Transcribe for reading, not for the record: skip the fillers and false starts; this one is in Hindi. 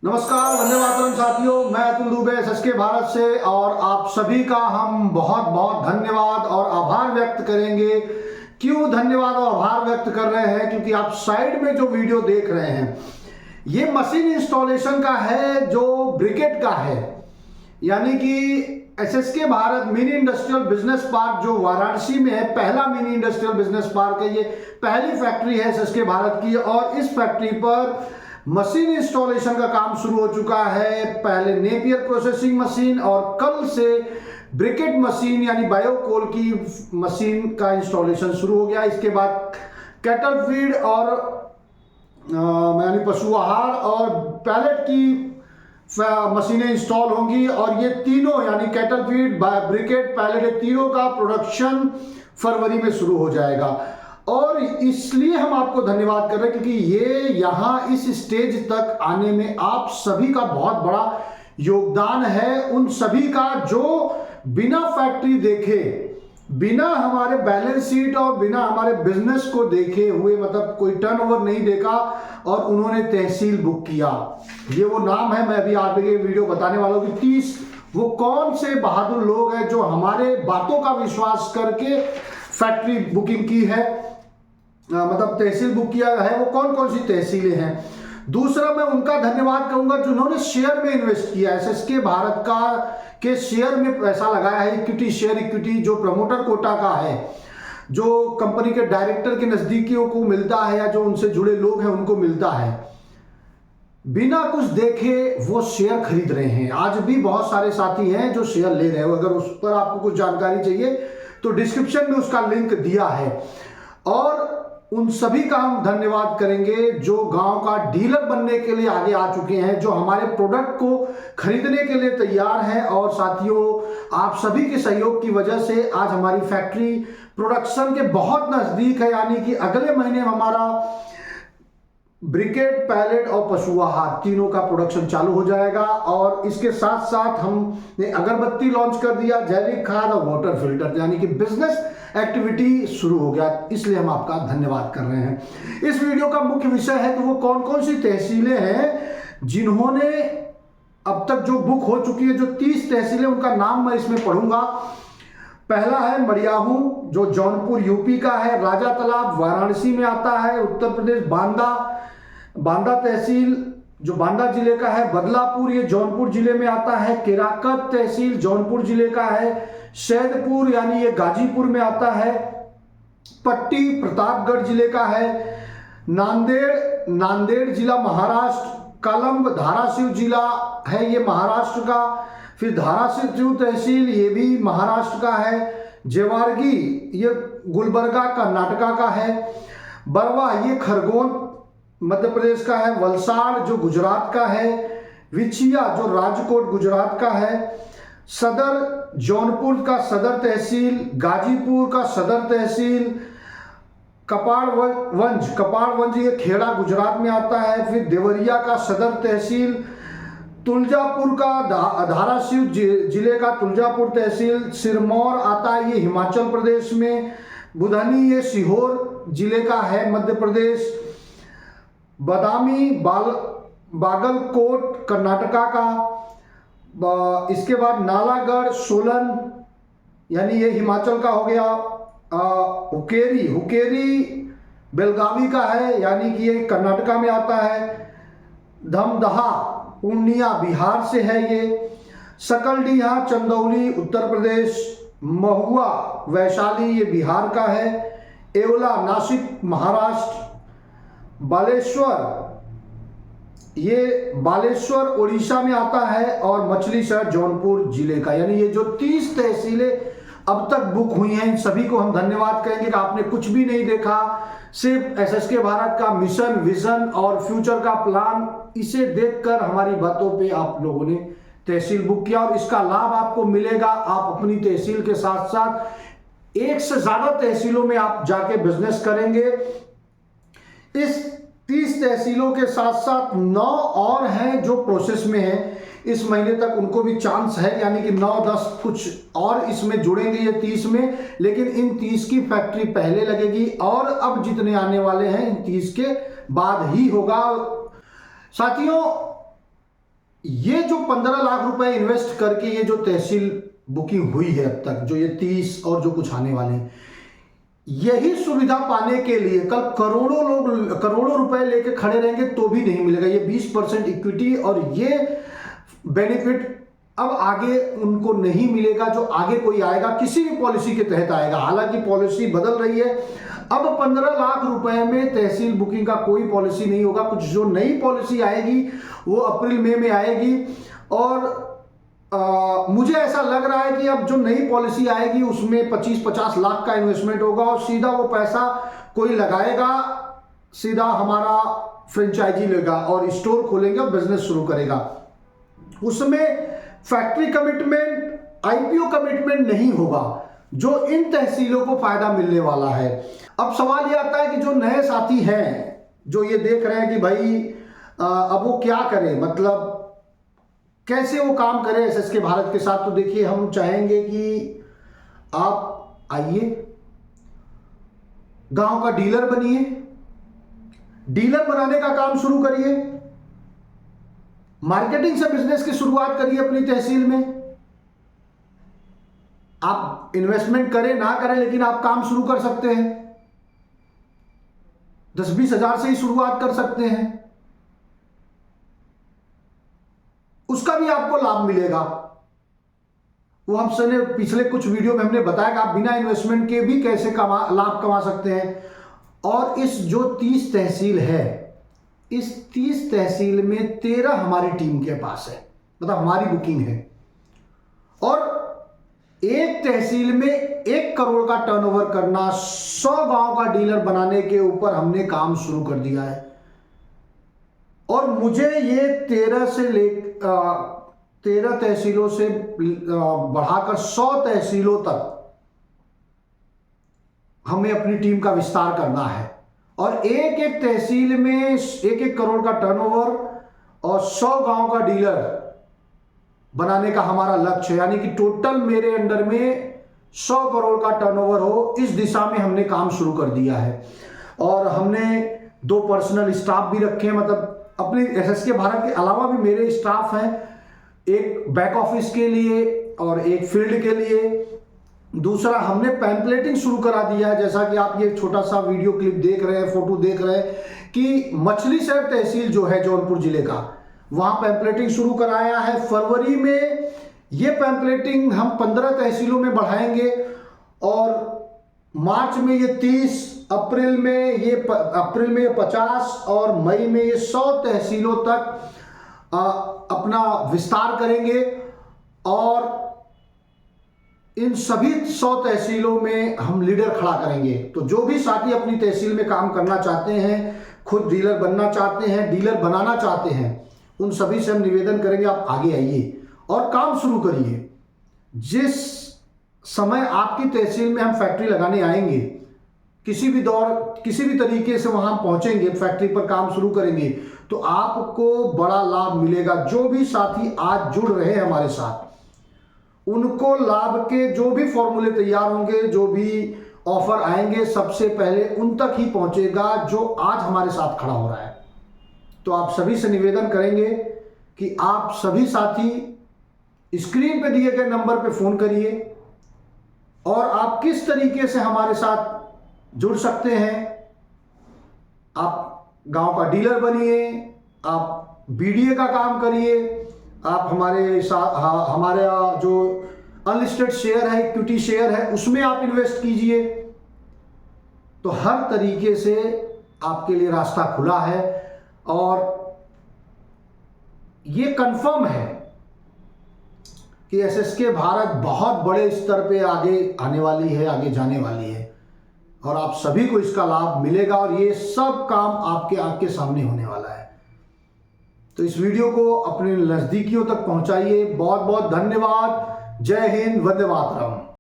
नमस्कार, वंदे मातरम साथियों। मैं अतुल दुबे एसएसके भारत से और आप सभी का हम बहुत बहुत धन्यवाद और आभार व्यक्त करेंगे। क्यों धन्यवाद और आभार व्यक्त कर रहे हैं? क्योंकि आप साइड में जो वीडियो देख रहे हैं ये मशीन इंस्टॉलेशन का है जो ब्रिकेट का है, यानी कि SSK Bharat mini industrial business park जो वाराणसी में है, पहला मिनी इंडस्ट्रियल बिजनेस पार्क है। ये पहली फैक्ट्री है एसएसके भारत की और इस फैक्ट्री पर मशीन इंस्टॉलेशन का काम शुरू हो चुका है। पहले नेपियर प्रोसेसिंग मशीन और कल से ब्रिकेट मशीन यानी बायोकोल की मशीन का इंस्टॉलेशन शुरू हो गया। इसके बाद कैटल फीड और यानी पशु आहार और पैलेट की मशीनें इंस्टॉल होंगी और ये तीनों यानी कैटल फीड, ब्रिकेट, पैलेट, ये तीनों का प्रोडक्शन फरवरी में शुरू हो जाएगा। और इसलिए हम आपको धन्यवाद कर रहे हैं क्योंकि ये यहाँ इस स्टेज तक आने में आप सभी का बहुत बड़ा योगदान है। उन सभी का जो बिना फैक्ट्री देखे, बिना हमारे बैलेंस शीट और बिना हमारे बिजनेस को देखे हुए, मतलब कोई टर्नओवर नहीं देखा और उन्होंने तहसील बुक किया। ये वो नाम है, मैं अभी आप ये वीडियो बताने वाला हूँ कि 30 वो कौन से बहादुर लोग हैं जो हमारे बातों का विश्वास करके फैक्ट्री बुकिंग की है, मतलब तहसील बुक किया है। वो कौन कौन सी तहसीलें हैं? दूसरा, मैं उनका धन्यवाद करूंगा जिन्होंने शेयर में इन्वेस्ट किया। एसएसके भारत का के शेयर में पैसा लगाया है। इक्विटी, शेयर इक्विटी जो प्रमोटर कोटा का है, जो कंपनी के डायरेक्टर के नजदीकियों को मिलता है या जो उनसे जुड़े लोग हैं उनको मिलता है, बिना कुछ देखे वो शेयर खरीद रहे हैं। आज भी बहुत सारे साथी हैं जो शेयर ले रहे हो। अगर उस पर आपको कुछ जानकारी चाहिए तो डिस्क्रिप्शन में उसका लिंक दिया है। और उन सभी का हम धन्यवाद करेंगे जो गांव का डीलर बनने के लिए आगे आ चुके हैं, जो हमारे प्रोडक्ट को खरीदने के लिए तैयार हैं। और साथियों, आप सभी के सहयोग की वजह से आज हमारी फैक्ट्री प्रोडक्शन के बहुत नजदीक है, यानी कि अगले महीने हमारा ब्रिकेट, पैलेट और पशु आहार तीनों का प्रोडक्शन चालू हो जाएगा। और इसके साथ साथ हमने अगरबत्ती लॉन्च कर दिया, जैविक खाद और वाटर फिल्टर, यानी कि बिजनेस एक्टिविटी शुरू हो गया। इसलिए हम आपका धन्यवाद कर रहे हैं। इस वीडियो का मुख्य विषय है कि वो कौन कौन सी तहसीलें हैं जिन्होंने अब तक जो बुक हो चुकी है, जो 30 तहसीलें, उनका नाम मैं इसमें पढ़ूंगा। पहला है मड़ियाहू जो जौनपुर यूपी का है, राजा तालाब वाराणसी में आता है, उत्तर प्रदेश, बांदा तहसील जो बांदा जिले का है, बदलापुर ये जौनपुर जिले में आता है, केराकत तहसील जौनपुर जिले का है, सैदपुर यानी ये गाजीपुर में आता है, पट्टी प्रतापगढ़ जिले का है, नांदेड़ जिला महाराष्ट्र, कलंब धाराशिव जिला है ये महाराष्ट्र का, फिर धाराशिव तहसील ये भी महाराष्ट्र का है, जेवारगी ये गुलबर्गा कर्नाटका का है, बरवा ये खरगोन मध्य प्रदेश का है, वलसाड़ जो गुजरात का है, विछिया जो राजकोट गुजरात का है, सदर जौनपुर का सदर तहसील, गाजीपुर का सदर तहसील, कपाड़वंज ये खेड़ा गुजरात में आता है, फिर देवरिया का सदर तहसील, तुलजापुर का धाराशिव जिले का तुलजापुर तहसील, सिरमौर आता है ये हिमाचल प्रदेश में, बुधनी ये सीहोर जिले का है मध्य प्रदेश, बदामी बागलकोट कर्नाटका का, इसके बाद नालागढ़ सोलन यानी ये हिमाचल का हो गया, हुकेरी बेलगावी का है यानी कि ये कर्नाटका में आता है, धमदहा पूर्णिया बिहार से है ये, सकलडीहा चंदौली उत्तर प्रदेश, महुआ वैशाली ये बिहार का है, एवला नासिक महाराष्ट्र, बालेश्वर उड़ीसा में आता है और मछली शहर जौनपुर जिले का। यानी ये जो 30 तहसीलें अब तक बुक हुई हैं, इन सभी को हम धन्यवाद कहेंगे कि आपने कुछ भी नहीं देखा, सिर्फ एसएसके भारत का मिशन, विजन और फ्यूचर का प्लान, इसे देखकर हमारी बातों पे आप लोगों ने तहसील बुक किया और इसका लाभ आपको मिलेगा। आप अपनी तहसील के साथ साथ एक से ज्यादा तहसीलों में आप जाके बिजनेस करेंगे। इस 30 तहसीलों के साथ साथ 9 और हैं जो प्रोसेस में हैं। इस महीने तक उनको भी चांस है, यानी कि 9-10 कुछ और इसमें जुड़ेंगे ये 30 में, लेकिन इन 30 की फैक्ट्री पहले लगेगी और अब जितने आने वाले हैं इन 30 के बाद ही होगा। साथियों, ये जो 15 लाख रुपए इन्वेस्ट करके ये जो तहसील बुकिंग हुई है अब तक, जो ये 30 और जो कुछ आने वाले हैं, यही सुविधा पाने के लिए कल करोड़ों लोग करोड़ों रुपए लेके खड़े रहेंगे तो भी नहीं मिलेगा। ये 20% इक्विटी और ये बेनिफिट अब आगे उनको नहीं मिलेगा। जो आगे कोई आएगा किसी भी पॉलिसी के तहत आएगा, हालांकि पॉलिसी बदल रही है। अब 15 लाख रुपए में तहसील बुकिंग का कोई पॉलिसी नहीं होगा। कुछ जो नई पॉलिसी आएगी वो अप्रैल मई में आएगी और मुझे ऐसा लग रहा है कि अब जो नई पॉलिसी आएगी उसमें 25-50 लाख का इन्वेस्टमेंट होगा और सीधा वो पैसा कोई लगाएगा, सीधा हमारा फ्रेंचाइजी लेगा और स्टोर खोलेंगे और बिजनेस शुरू करेगा। उसमें फैक्ट्री कमिटमेंट, आईपीओ कमिटमेंट नहीं होगा, जो इन तहसीलों को फायदा मिलने वाला है। अब सवाल ये आता है कि जो नए साथी हैं, जो ये देख रहे हैं कि भाई अब वो क्या करें, मतलब कैसे वो काम करें एसएसके भारत के साथ, तो देखिए हम चाहेंगे कि आप आइए, गांव का डीलर बनिए, डीलर बनाने का काम शुरू करिए, मार्केटिंग से बिजनेस की शुरुआत करिए अपनी तहसील में। आप इन्वेस्टमेंट करें ना करें लेकिन आप काम शुरू कर सकते हैं। 10-20 हजार से ही शुरुआत कर सकते हैं, उसका भी आपको लाभ मिलेगा। वो हमसे पिछले कुछ वीडियो में हमने बताया कि आप बिना इन्वेस्टमेंट के भी कैसे लाभ कमा सकते हैं। और इस जो 30 तहसील है, इस 30 तहसील में 13 हमारी टीम के पास है, मतलब हमारी बुकिंग है। और एक तहसील में 1 करोड़ का टर्नओवर करना, 100 गांव का डीलर बनाने के ऊपर हमने काम शुरू कर दिया है। और मुझे ये 13 तहसीलों से बढ़ाकर 100 तहसीलों तक हमें अपनी टीम का विस्तार करना है। और एक एक तहसील में 1-1 करोड़ का टर्नओवर और 100 गांव का डीलर बनाने का हमारा लक्ष्य है। यानी कि टोटल मेरे अंडर में 100 करोड़ का टर्नओवर हो, इस दिशा में हमने काम शुरू कर दिया है। और हमने 2 पर्सनल स्टाफ भी रखे हैं, मतलब अपनी एसएसके भारत के अलावा भी मेरे स्टाफ हैं, एक बैक ऑफिस के लिए और एक फील्ड के लिए। दूसरा, हमने पैम्पलेटिंग शुरू करा दिया है, जैसा कि आप ये छोटा सा वीडियो क्लिप देख रहे हैं, फोटो देख रहे हैं कि मछली शहर तहसील जो है जौनपुर जिले का, वहां पैम्पलेटिंग शुरू कराया है। फरवरी में ये पैम्पलेटिंग हम 15 तहसीलों में बढ़ाएंगे और मार्च में ये 30, अप्रैल में ये 50 और मई में ये 100 तहसीलों तक अपना विस्तार करेंगे। और इन सभी 100 तहसीलों में हम लीडर खड़ा करेंगे। तो जो भी साथी अपनी तहसील में काम करना चाहते हैं, खुद डीलर बनना चाहते हैं, डीलर बनाना चाहते हैं, उन सभी से हम निवेदन करेंगे आप आगे आइए और काम शुरू करिए। जिस समय आपकी तहसील में हम फैक्ट्री लगाने आएंगे, किसी भी तरीके से वहां पहुंचेंगे, फैक्ट्री पर काम शुरू करेंगे, तो आपको बड़ा लाभ मिलेगा। जो भी साथी आज जुड़ रहे हैं हमारे साथ, उनको लाभ के जो भी फॉर्मूले तैयार होंगे, जो भी ऑफर आएंगे, सबसे पहले उन तक ही पहुंचेगा जो आज हमारे साथ खड़ा हो रहा है। तो आप सभी से निवेदन करेंगे कि आप सभी साथी स्क्रीन पे दिए गए नंबर पे फोन करिए और आप किस तरीके से हमारे साथ जुड़ सकते हैं। आप गांव का डीलर बनिए, आप बीडीए का काम करिए, आप हमारे जो अनलिस्टेड शेयर है, इक्विटी शेयर है, उसमें आप इन्वेस्ट कीजिए। तो हर तरीके से आपके लिए रास्ता खुला है और ये कंफर्म है कि एसएसके भारत बहुत बड़े स्तर पे आगे आने वाली है, आगे जाने वाली है और आप सभी को इसका लाभ मिलेगा और ये सब काम आपके आंख के सामने होने वाला है। तो इस वीडियो को अपने नजदीकियों तक पहुंचाइए। बहुत बहुत धन्यवाद। जय हिंद, वंदे मातरम।